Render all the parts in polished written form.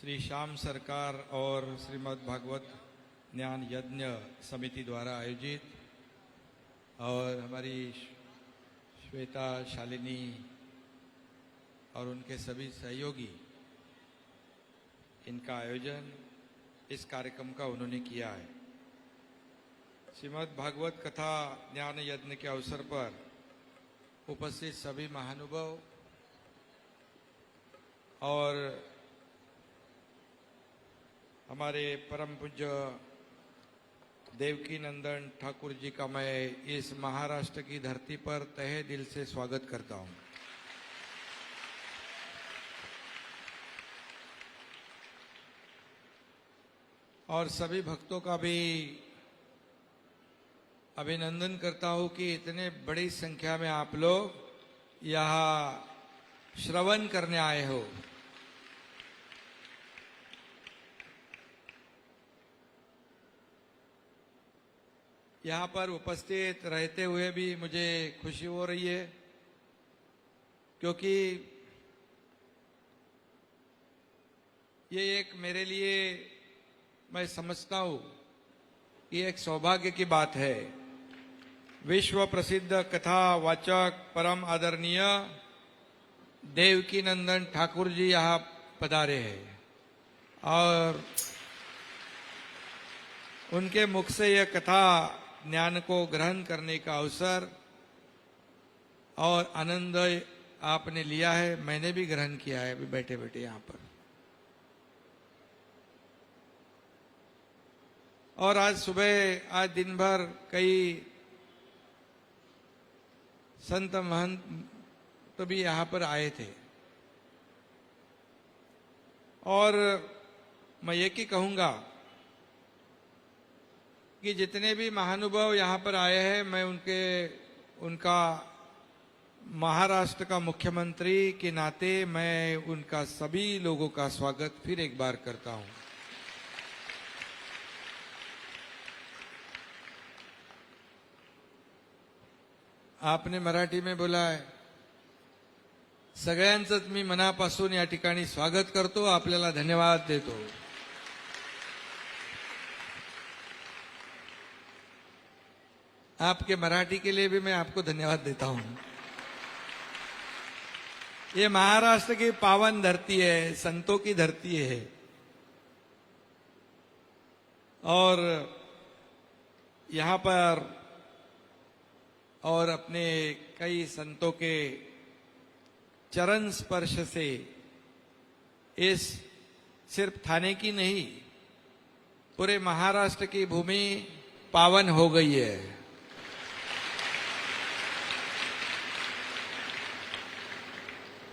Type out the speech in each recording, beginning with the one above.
श्री श्याम सरकार और श्रीमद् भागवत ज्ञान यज्ञ समिति द्वारा आयोजित और हमारी श्वेता, शालिनी और उनके सभी सहयोगी, इनका आयोजन इस कार्यक्रम का उन्होंने किया है। श्रीमद् भागवत कथा ज्ञान यज्ञ के अवसर पर उपस्थित सभी महानुभाव और हमारे परम पूज्य देवकी नंदन ठाकुर जी का मैं इस महाराष्ट्र की धरती पर तहे दिल से स्वागत करता हूं। और सभी भक्तों का भी अभिनंदन करता हूं कि इतने बड़ी संख्या में आप लोग यहाँ श्रवण करने आए हो। यहाँ पर उपस्थित रहते हुए भी मुझे खुशी हो रही है, क्योंकि ये एक मेरे लिए, मैं समझता हूँ कि एक सौभाग्य की बात है। विश्व प्रसिद्ध कथा वाचक परम आदरणीय देवकी नंदन ठाकुर जी यहाँ पधारे हैं और उनके मुख से यह कथा ज्ञान को ग्रहण करने का अवसर और आनंद आपने लिया है। मैंने भी ग्रहण किया है अभी बैठे बैठे यहाँ पर। और आज सुबह, आज दिन भर कई संत महंत तो भी यहाँ पर आए थे। और मैं ये की कहूँगा कि जितने भी महानुभाव यहाँ पर आए हैं, मैं उनका महाराष्ट्र का मुख्यमंत्री के नाते मैं उनका सभी लोगों का स्वागत फिर एक बार करता हूँ। आपने मराठी में बोला है, सगळ्यांचंच मी मनापासून या ठिकाणी स्वागत करतो, आपल्याला धन्यवाद देतो। आपके मराठी के लिए भी मैं आपको धन्यवाद देता हूं। ये महाराष्ट्र की पावन धरती है, संतों की धरती है और यहाँ पर और अपने कई संतों के चरण स्पर्श से इस सिर्फ थाने की नहीं, पूरे महाराष्ट्र की भूमि पावन हो गई है।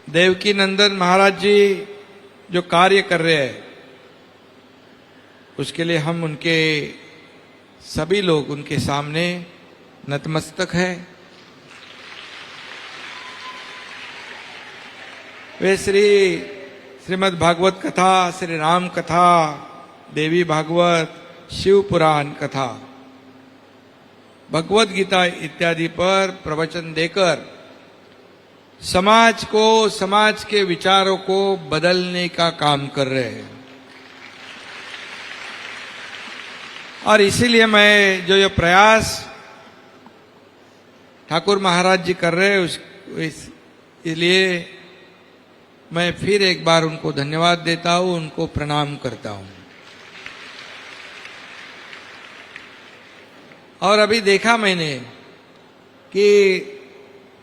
देवकी नंदन महाराज जी जो कार्य कर रहे हैं, उसके लिए हम उनके सभी लोग उनके सामने नतमस्तक है। वे श्रीमद् भागवत कथा, श्री राम कथा, देवी भागवत, शिव पुराण कथा, भगवत गीता इत्यादि पर प्रवचन देकर समाज को, समाज के विचारों को बदलने का काम कर रहे हैं। और इसीलिए मैं जो ये प्रयास ठाकुर महाराज जी कर रहे हैं, इसलिए मैं फिर एक बार उनको धन्यवाद देता हूं, उनको प्रणाम करता हूं। और अभी देखा मैंने कि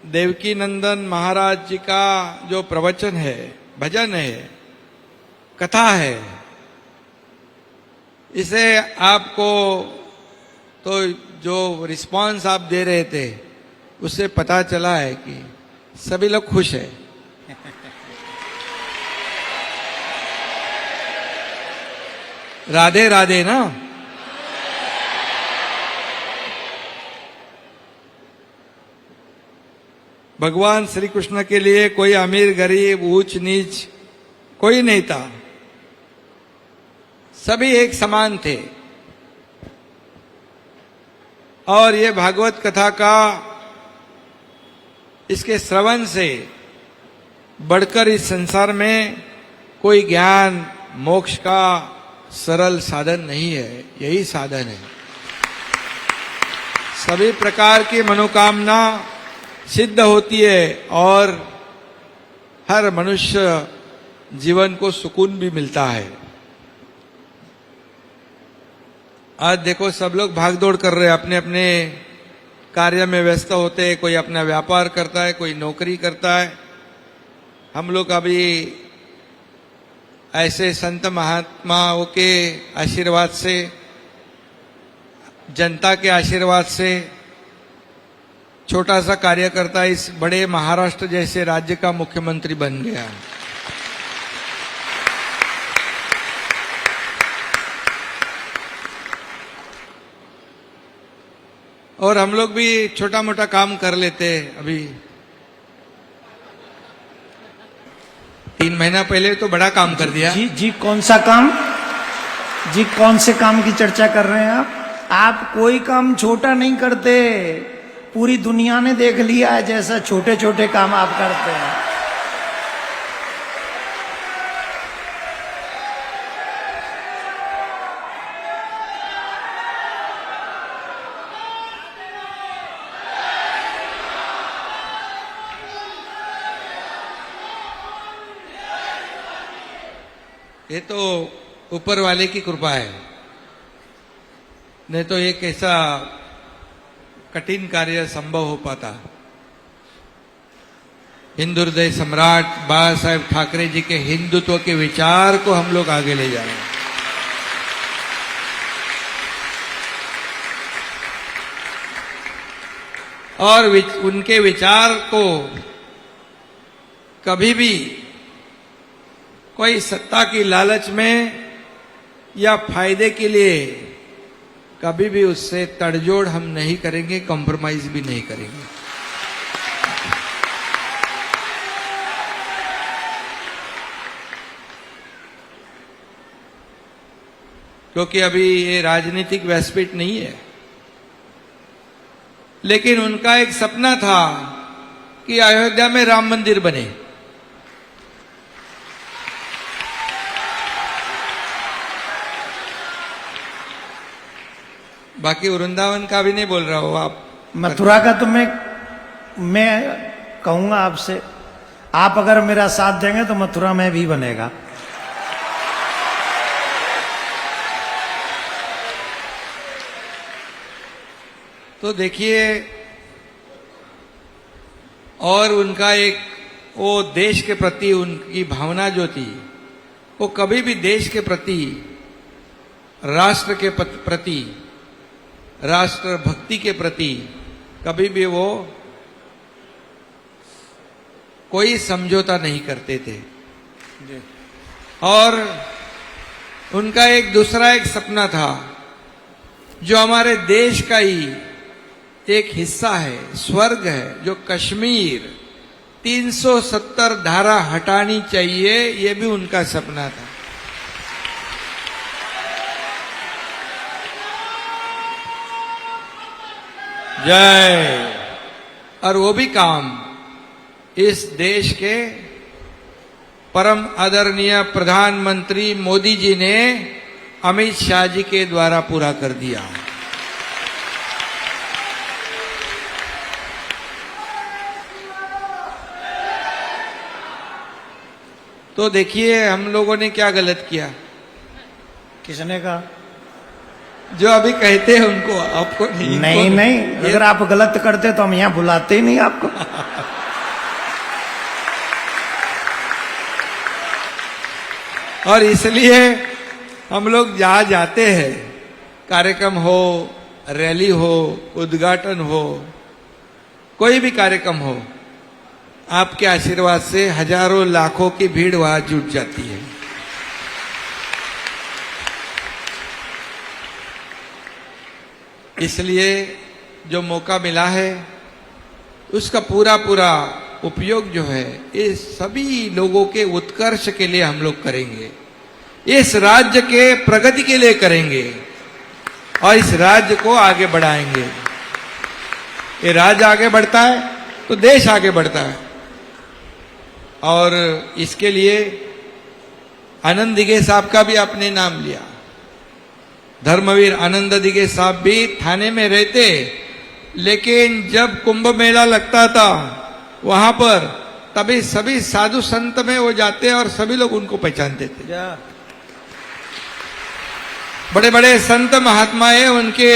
देवकी नंदन महाराज जी का जो प्रवचन है, भजन है, कथा है, इसे आपको तो जो रिस्पांस आप दे रहे थे उससे पता चला है कि सभी लोग खुश है। राधे राधे ना। भगवान श्री कृष्ण के लिए कोई अमीर गरीब ऊंच नीच कोई नहीं था, सभी एक समान थे। और ये भागवत कथा का, इसके श्रवण से बढ़कर इस संसार में कोई ज्ञान मोक्ष का सरल साधन नहीं है, यही साधन है। सभी प्रकार की मनोकामना सिद्ध होती है और हर मनुष्य जीवन को सुकून भी मिलता है। आज देखो सब लोग भागदौड़ कर रहे हैं, अपने अपने कार्य में व्यस्त होते हैं, कोई अपना व्यापार करता है, कोई नौकरी करता है। हम लोग अभी ऐसे संत महात्माओं के आशीर्वाद से, जनता के आशीर्वाद से छोटा सा कार्यकर्ता इस बड़े महाराष्ट्र जैसे राज्य का मुख्यमंत्री बन गया। और हम लोग भी छोटा मोटा काम कर लेते हैं। अभी 3 महीना पहले तो बड़ा काम कर दिया। जी कौन सा काम? जी कौन से काम की चर्चा कर रहे हैं आप? आप कोई काम छोटा नहीं करते। पूरी दुनिया ने देख लिया है जैसा छोटे छोटे काम आप करते हैं। ये तो ऊपर वाले की कृपा है, नहीं तो एक ऐसा कठिन कार्य संभव हो पाता। हिंदू हृदय सम्राट बाबा साहेब ठाकरे जी के हिंदुत्व के विचार को हम लोग आगे ले जा रहे हैं। और उनके विचार को कभी भी कोई सत्ता की लालच में या फायदे के लिए कभी भी उससे तड़जोड़ हम नहीं करेंगे, कॉम्प्रोमाइज भी नहीं करेंगे। क्योंकि अभी ये राजनीतिक व्यासपीठ नहीं है, लेकिन उनका एक सपना था कि अयोध्या में राम मंदिर बने। बाकी वृंदावन का भी नहीं बोल रहा हो आप। मथुरा का तो मैं कहूंगा आपसे, आप अगर मेरा साथ देंगे तो मथुरा में भी बनेगा। तो देखिए, और उनका एक वो देश के प्रति उनकी भावना जो थी, वो कभी भी देश के प्रति, राष्ट्र के प्रति, राष्ट्र भक्ति के प्रति कभी भी वो कोई समझौता नहीं करते थे। और उनका एक दूसरा एक सपना था जो हमारे देश का ही एक हिस्सा है, स्वर्ग है, जो कश्मीर 370 धारा हटानी चाहिए, ये भी उनका सपना था। जय। और वो भी काम इस देश के परम आदरणीय प्रधानमंत्री मोदी जी ने अमित शाह जी के द्वारा पूरा कर दिया। तो देखिए हम लोगों ने क्या गलत किया। किसने कहा? जो अभी कहते हैं उनको, आपको नहीं नहीं, अगर आप गलत करते तो हम यहां बुलाते ही नहीं आपको। और इसलिए हम लोग जहां जाते हैं, कार्यक्रम हो, रैली हो, उद्घाटन हो, कोई भी कार्यक्रम हो, आपके आशीर्वाद से हजारों लाखों की भीड़ वहां जुट जाती है। इसलिए जो मौका मिला है उसका पूरा पूरा उपयोग जो है इस सभी लोगों के उत्कर्ष के लिए हम लोग करेंगे, इस राज्य के प्रगति के लिए करेंगे और इस राज्य को आगे बढ़ाएंगे। ये राज्य आगे बढ़ता है तो देश आगे बढ़ता है। और इसके लिए आनंद दिघे साहब का भी आपने नाम लिया। धर्मवीर आनंद दिघे साहब भी थाने में रहते, लेकिन जब कुंभ मेला लगता था वहां पर, तभी सभी साधु संत में वो जाते और सभी लोग उनको पहचानते थे। बड़े बड़े संत महात्माएं उनके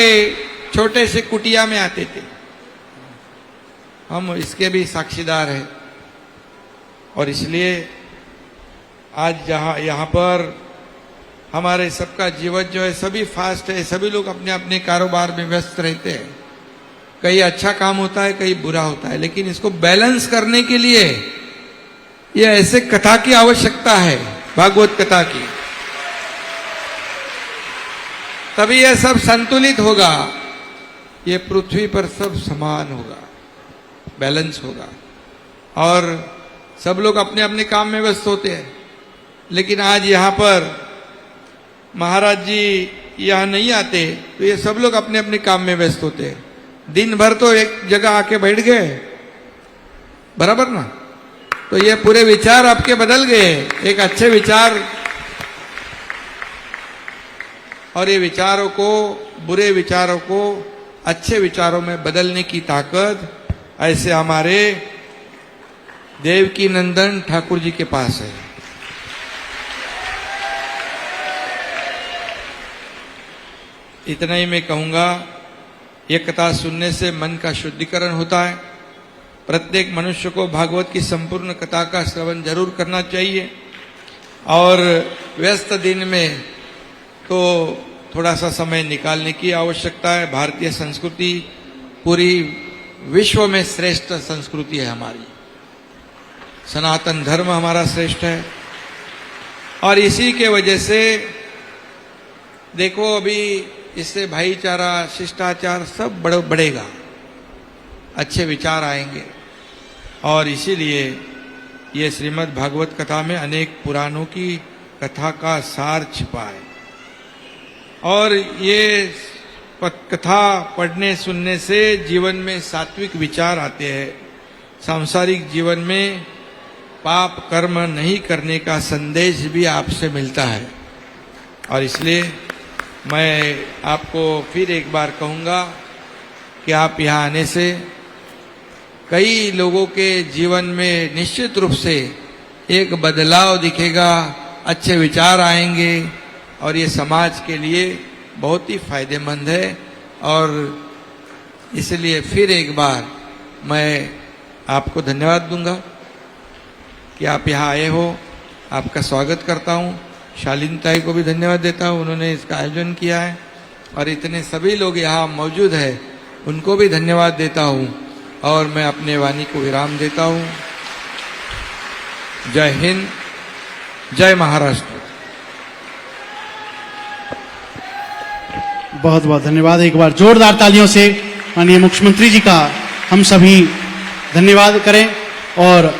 छोटे से कुटिया में आते थे। हम इसके भी साक्षीदार हैं। और इसलिए आज जहां यहाँ पर हमारे सबका जीवन जो है सभी फास्ट है, सभी लोग अपने अपने कारोबार में व्यस्त रहते हैं। कहीं अच्छा काम होता है, कहीं बुरा होता है, लेकिन इसको बैलेंस करने के लिए ये ऐसे कथा की आवश्यकता है, भागवत कथा की, तभी यह सब संतुलित होगा। ये पृथ्वी पर सब समान होगा, बैलेंस होगा। और सब लोग अपने अपने काम में व्यस्त होते हैं, लेकिन आज यहाँ पर महाराज जी यहाँ नहीं आते तो ये सब लोग अपने अपने काम में व्यस्त होते हैं। दिन भर तो एक जगह आके बैठ गए, बराबर ना, तो ये पूरे विचार आपके बदल गए। एक अच्छे विचार, और ये विचारों को, बुरे विचारों को अच्छे विचारों में बदलने की ताकत ऐसे हमारे देवकी नंदन ठाकुर जी के पास है। इतना ही मैं कहूंगा। ये कथा सुनने से मन का शुद्धिकरण होता है। प्रत्येक मनुष्य को भागवत की संपूर्ण कथा का श्रवण जरूर करना चाहिए। और व्यस्त दिन में तो थोड़ा सा समय निकालने की आवश्यकता है। भारतीय संस्कृति पूरी विश्व में श्रेष्ठ संस्कृति है हमारी। सनातन धर्म हमारा श्रेष्ठ है, और इसी के वजह से देखो अभी इससे भाईचारा, शिष्टाचार सब बढ़ेगा, अच्छे विचार आएंगे। और इसीलिए ये श्रीमद् भागवत कथा में अनेक पुराणों की कथा का सार छिपा है। और ये कथा पढ़ने सुनने से जीवन में सात्विक विचार आते हैं। सांसारिक जीवन में पाप कर्म नहीं करने का संदेश भी आपसे मिलता है। और इसलिए मैं आपको फिर एक बार कहूँगा कि आप यहाँ आने से कई लोगों के जीवन में निश्चित रूप से एक बदलाव दिखेगा, अच्छे विचार आएंगे, और ये समाज के लिए बहुत ही फायदेमंद है। और इसलिए फिर एक बार मैं आपको धन्यवाद दूंगा कि आप यहाँ आए हो। आपका स्वागत करता हूँ। शालीन ताई को भी धन्यवाद देता हूँ, उन्होंने इसका आयोजन किया है। और इतने सभी लोग यहाँ मौजूद हैं, उनको भी धन्यवाद देता हूँ। और मैं अपने वाणी को विराम देता हूँ। जय हिंद, जय महाराष्ट्र। बहुत बहुत धन्यवाद। एक बार जोरदार तालियों से माननीय मुख्यमंत्री जी का हम सभी धन्यवाद करें। और